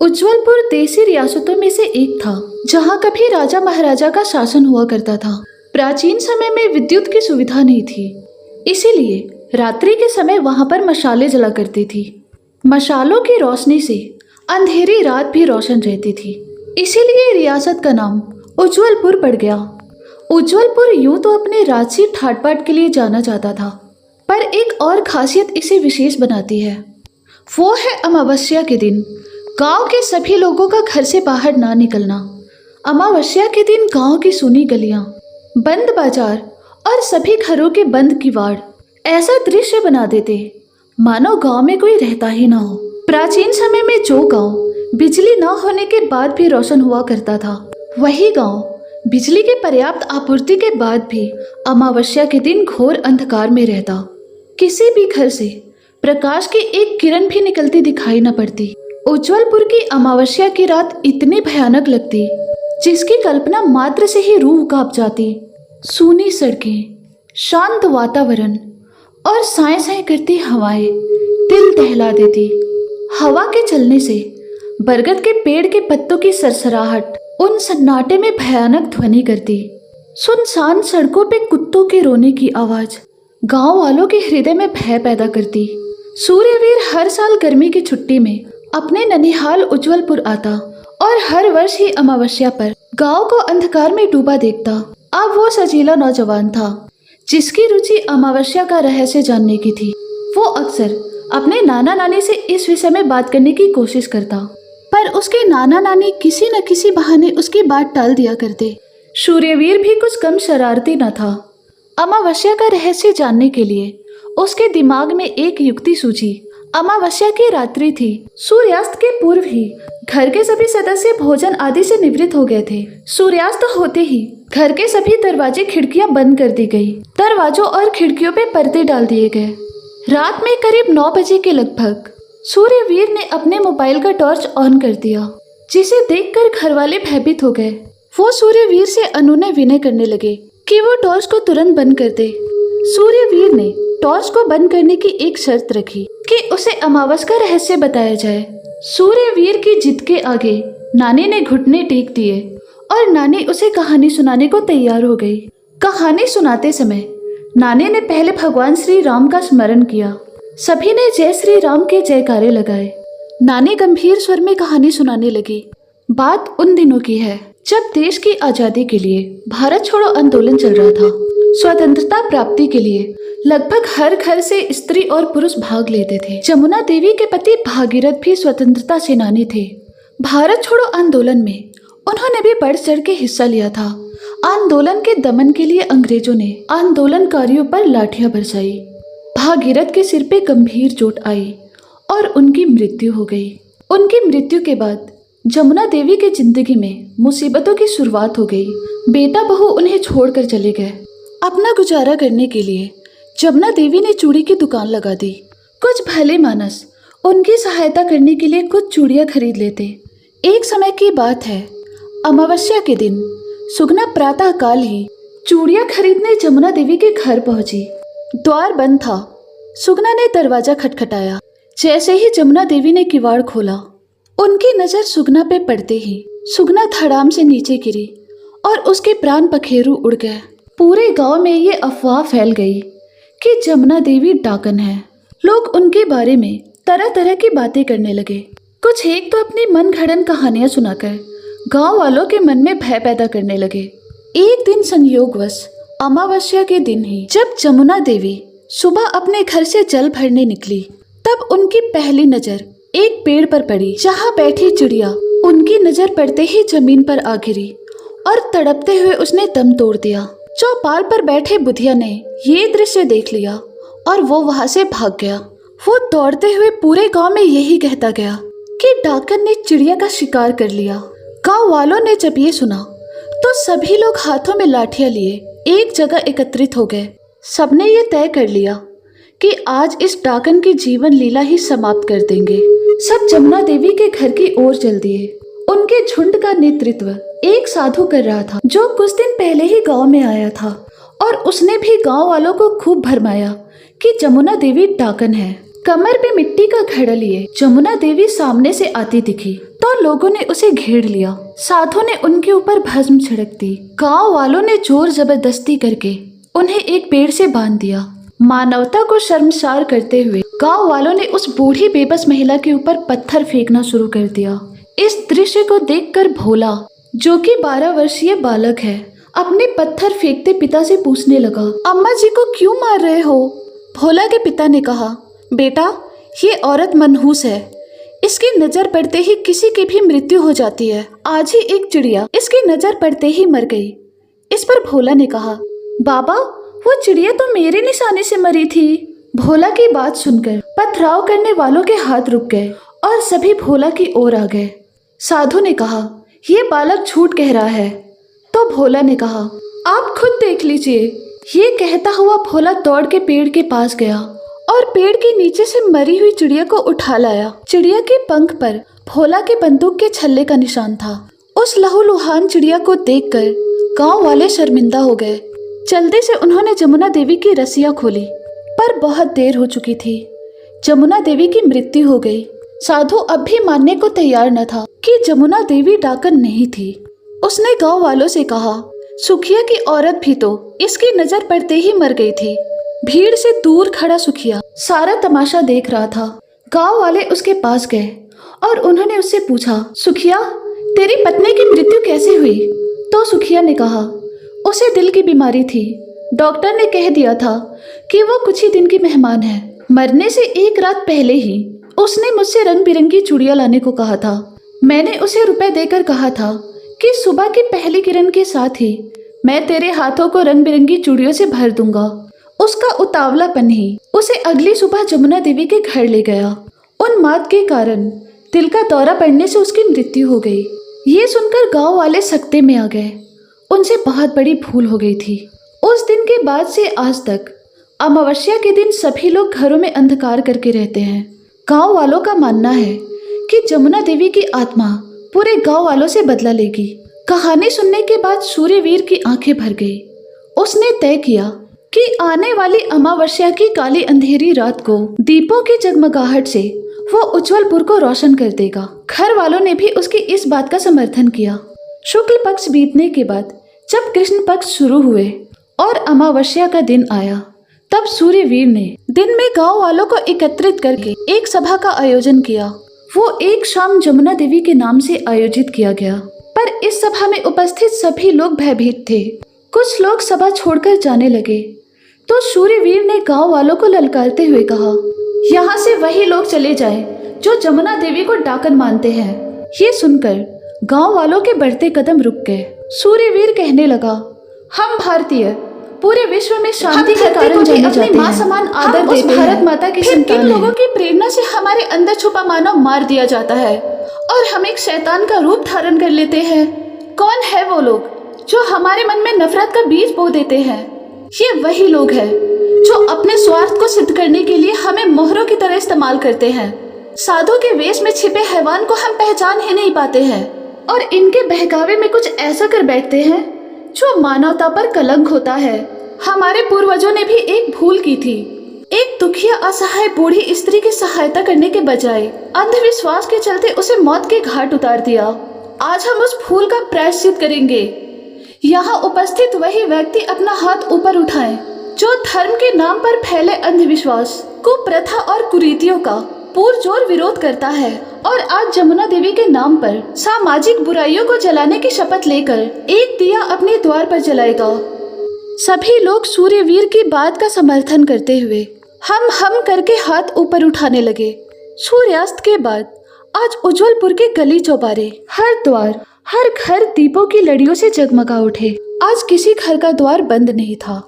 उज्जवलपुर देसी रियासतों में से एक था, जहाँ कभी राजा महाराजा का शासन हुआ करता था। प्राचीन समय में विद्युत की सुविधा नहीं थी, इसीलिए रात्रि के समय वहां पर मशालें जला करती थी। मशालों की रोशनी से अंधेरी रात भी रोशन रहती थी, इसीलिए रियासत का नाम उज्जवलपुर पड़ गया। उज्जवलपुर यूं तो अपने राजसी ठाट बाट के लिए जाना जाता था, पर एक और खासियत इसे विशेष बनाती है। वो है अमावस्या के दिन गांव के सभी लोगों का घर से बाहर ना निकलना। अमावस्या के दिन गांव की सूनी गलियां, बंद बाजार और सभी घरों के बंद किवाड़ ऐसा दृश्य बना देते मानो गांव में कोई रहता ही ना हो। प्राचीन समय में जो गांव बिजली न होने के बाद भी रोशन हुआ करता था, वही गांव बिजली के पर्याप्त आपूर्ति के बाद भी अमावस्या के दिन घोर अंधकार में रहता। किसी भी घर से प्रकाश की एक किरण भी निकलती दिखाई न पड़ती। उज्जवलपुर की अमावस्या की रात इतनी भयानक लगती, जिसकी कल्पना मात्र से ही रूह कांप जाती। सूनी सड़कें, शांत वातावरण और साए साए करती हवाएं दिल दहला देती। हवा के चलने से बरगद के पेड़ के पत्तों की सरसराहट उन सन्नाटे में भयानक ध्वनि करती। सुनसान सड़कों पे कुत्तों के रोने की आवाज गांव वालों के हृदय में भय पैदा करती। सूर्यवीर हर साल गर्मी की छुट्टी में अपने ननिहाल उज्जवलपुर आता और हर वर्ष ही अमावस्या पर गांव को अंधकार में डूबा देखता। अब वो सजीला नौजवान था, जिसकी रुचि अमावस्या का रहस्य जानने की थी। वो अक्सर अपने नाना नानी से इस विषय में बात करने की कोशिश करता, पर उसके नाना नानी किसी न किसी बहाने उसकी बात टाल दिया करते। सूर्यवीर भी कुछ कम शरारती न था। अमावस्या का रहस्य जानने के लिए उसके दिमाग में एक युक्ति सूझी। अमावस्या की रात्रि थी। सूर्यास्त के पूर्व ही घर के सभी सदस्य भोजन आदि से निवृत्त हो गए थे। सूर्यास्त होते ही घर के सभी दरवाजे खिड़कियां बंद कर दी गई। दरवाजों और खिड़कियों पे पर्दे डाल दिए गए। रात में करीब 9 बजे के लगभग सूर्यवीर ने अपने मोबाइल का टॉर्च ऑन कर दिया, जिसे देखकर घर वाले भयभीत हो गए। वो सूर्यवीर से अनुनय विनय करने लगे कि वो टॉर्च को तुरंत बंद कर दे। सूर्यवीर ने टॉर्च को बंद करने की एक शर्त रखी कि उसे अमावस्या का रहस्य बताया जाए। सूर्यवीर की जिद के आगे नानी ने घुटने टेक दिए और नानी उसे कहानी सुनाने को तैयार हो गई। कहानी सुनाते समय नानी ने पहले भगवान श्री राम का स्मरण किया। सभी ने जय श्री राम के जयकारे लगाए। नानी गंभीर स्वर में कहानी सुनाने लगी। बात उन दिनों की है जब देश की आजादी के लिए भारत छोड़ो आंदोलन चल रहा था। स्वतंत्रता प्राप्ति के लिए लगभग हर घर से स्त्री और पुरुष भाग लेते थे। जमुना देवी के पति भागीरथ भी स्वतंत्रता सेनानी थे। भारत छोड़ो आंदोलन में उन्होंने भी बढ़ चढ़ के हिस्सा लिया था। आंदोलन के दमन के लिए अंग्रेजों ने आंदोलनकारियों पर लाठियां बरसाई। भागीरथ के सिर पे गंभीर चोट आई और उनकी मृत्यु हो गई। उनकी मृत्यु के बाद जमुना देवी की जिंदगी में मुसीबतों की शुरुआत हो गई। बेटा बहू उन्हें छोड़कर चले गए। अपना गुजारा करने के लिए जमुना देवी ने चूड़ी की दुकान लगा दी। कुछ भले मानस उनकी सहायता करने के लिए कुछ चूड़ियां खरीद लेते। एक समय की बात है, अमावस्या के दिन सुगना प्रातः काल ही चूड़ियां खरीदने जमुना देवी के घर पहुंची। द्वार बंद था। सुगना ने दरवाजा खटखटाया। जैसे ही जमुना देवी ने किवाड़ खोला, उनकी नजर सुगना पे पड़ते ही सुगना धड़ाम से नीचे गिरी और उसके प्राण पखेरु उड़ गए। पूरे गांव में ये अफवाह फैल गई कि जमुना देवी डाकन है। लोग उनके बारे में तरह तरह की बातें करने लगे। कुछ एक तो अपनी मन घड़न कहानियां सुनाकर गांव वालों के मन में भय पैदा करने लगे। एक दिन संयोगवश अमावस्या के दिन ही जब जमुना देवी सुबह अपने घर से जल भरने निकली, तब उनकी पहली नजर एक पेड़ पर पड़ी, जहाँ बैठी चिड़िया उनकी नजर पड़ते ही जमीन पर आ गिरी और तड़पते हुए उसने दम तोड़ दिया। चौपाल पर बैठे बुधिया ने ये दृश्य देख लिया और वो वहां से भाग गया। वो दौड़ते हुए पूरे गांव में यही कहता गया कि डाकन ने चिड़िया का शिकार कर लिया। गांव वालों ने जब ये सुना तो सभी लोग हाथों में लाठियां लिए एक जगह एकत्रित हो गए। सबने ये तय कर लिया कि आज इस डाकन की जीवन लीला ही समाप्त कर देंगे। सब जमुना देवी के घर की ओर चल दिए। उनके झुंड का नेतृत्व एक साधु कर रहा था, जो कुछ दिन पहले ही गांव में आया था और उसने भी गांव वालों को खूब भरमाया कि जमुना देवी डाकन है। कमर पे मिट्टी का घड़ा लिए जमुना देवी सामने से आती दिखी तो लोगों ने उसे घेर लिया। साधु ने उनके ऊपर भस्म छिड़क दी। गांव वालों ने जोर जबरदस्ती करके उन्हें एक पेड़ से बांध दिया। मानवता को शर्मसार करते हुए गांव वालों ने उस बूढ़ी बेबस महिला के ऊपर पत्थर फेंकना शुरू कर दिया। इस दृश्य को देखकर भोला, जो कि 12 वर्षीय बालक है, अपने पत्थर फेंकते पिता से पूछने लगा, अम्मा जी को क्यों मार रहे हो? भोला के पिता ने कहा, बेटा ये औरत मनहूस है, इसकी नजर पड़ते ही किसी की भी मृत्यु हो जाती है। आज ही एक चिड़िया इसकी नजर पड़ते ही मर गई। इस पर भोला ने कहा, बाबा वो चिड़िया तो मेरे निशाने से मरी थी। भोला की बात सुनकर पथराव करने वालों के हाथ रुक गए और सभी भोला की ओर आ गए। साधु ने कहा, ये बालक झूठ कह रहा है। तो भोला ने कहा, आप खुद देख लीजिए। ये कहता हुआ भोला दौड़ के पेड़ के पास गया और पेड़ के नीचे से मरी हुई चिड़िया को उठा लाया। चिड़िया के पंख पर भोला के बंदूक के छल्ले का निशान था। उस लहूलुहान चिड़िया को देखकर गांव वाले शर्मिंदा हो गए। जल्दी से उन्होंने जमुना देवी की रस्सियां खोली, पर बहुत देर हो चुकी थी। जमुना देवी की मृत्यु हो गई। साधु अब भी मानने को तैयार न था कि जमुना देवी डाकन नहीं थी। उसने गांव वालों से कहा, सुखिया की औरत भी तो इसकी नजर पड़ते ही मर गई थी। भीड़ से दूर खड़ा सुखिया सारा तमाशा देख रहा था। गांव वाले उसके पास गए और उन्होंने उससे पूछा, सुखिया तेरी पत्नी की मृत्यु कैसे हुई? तो सुखिया ने कहा, उसे दिल की बीमारी थी। डॉक्टर ने कह दिया था कि वो कुछ ही दिन की मेहमान है। मरने से एक रात पहले ही उसने मुझसे रंग बिरंगी चूड़ियां लाने को कहा था। मैंने उसे रुपए देकर कहा था कि सुबह की पहली किरण के साथ ही मैं तेरे हाथों को रंग बिरंगी चूड़ियों से भर दूंगा। उसका उतावलापन ही उसे अगली सुबह जमुना देवी के घर ले गया। उन्माद के कारण दिल का दौरा पड़ने से उसकी मृत्यु हो गई। ये सुनकर गांव वाले सकते में आ गए। उनसे बहुत बड़ी भूल हो गई थी। उस दिन के बाद से आज तक अमावस्या के दिन सभी लोग घरों में अंधकार करके रहते हैं। गांव वालों का मानना है कि जमुना देवी की आत्मा पूरे गांव वालों से बदला लेगी। कहानी सुनने के बाद सूर्यवीर की आंखें भर गई। उसने तय किया कि आने वाली अमावस्या की काली अंधेरी रात को दीपों की जगमगाहट से वो उज्जवलपुर को रोशन कर देगा। घर वालों ने भी उसकी इस बात का समर्थन किया। शुक्ल पक्ष बीतने के बाद जब कृष्ण पक्ष शुरू हुए और अमावस्या का दिन आया, तब सूर्यवीर ने दिन में गांव वालों को एकत्रित करके एक सभा का आयोजन किया। वो एक शाम जमुना देवी के नाम से आयोजित किया गया, पर इस सभा में उपस्थित सभी लोग भयभीत थे। कुछ लोग सभा छोड़कर जाने लगे तो सूर्यवीर ने गांव वालों को ललकारते हुए कहा, यहाँ से वही लोग चले जाएं जो जमुना देवी को डाकन मानते हैं। ये सुनकर गांव वालों के बढ़ते कदम रुक गए। सूर्यवीर कहने लगा, हम भारतीय पूरे विश्व में शांति के कारण जाने जाते हैं। माँ समान आदर देते हैं। भारत माता की संतान हैं। लोगों की प्रेरणा से हमारे अंदर छुपा मानव मार दिया जाता है और हम एक शैतान का रूप धारण कर लेते हैं। कौन है वो लोग जो हमारे मन में नफरत का बीज बो देते हैं? ये वही लोग हैं जो अपने स्वार्थ को सिद्ध करने के लिए हमें मोहरों की तरह इस्तेमाल करते हैं। साधु के वेश में छिपे हैवान को हम पहचान ही नहीं पाते हैं और इनके बहकावे में कुछ ऐसा कर बैठते हैं जो मानवता पर कलंक होता है। हमारे पूर्वजों ने भी एक भूल की थी। एक दुखिया असहाय बूढ़ी स्त्री की सहायता करने के बजाय अंधविश्वास के चलते उसे मौत के घाट उतार दिया। आज हम उस भूल का प्रायश्चित करेंगे। यहाँ उपस्थित वही व्यक्ति अपना हाथ ऊपर उठाए जो धर्म के नाम पर फैले अंधविश्वास, कुप्रथा और कुरीतियों का पुरजोर विरोध करता है और आज जमुना देवी के नाम पर सामाजिक बुराइयों को जलाने की शपथ लेकर एक दिया अपने द्वार पर जलाएगा। सभी लोग सूर्यवीर की बात का समर्थन करते हुए हम करके हाथ ऊपर उठाने लगे। सूर्यास्त के बाद आज उज्जवलपुर के गली चौबारे, हर द्वार, हर घर दीपों की लड़ियों से जगमगा उठे। आज किसी घर का द्वार बंद नहीं था।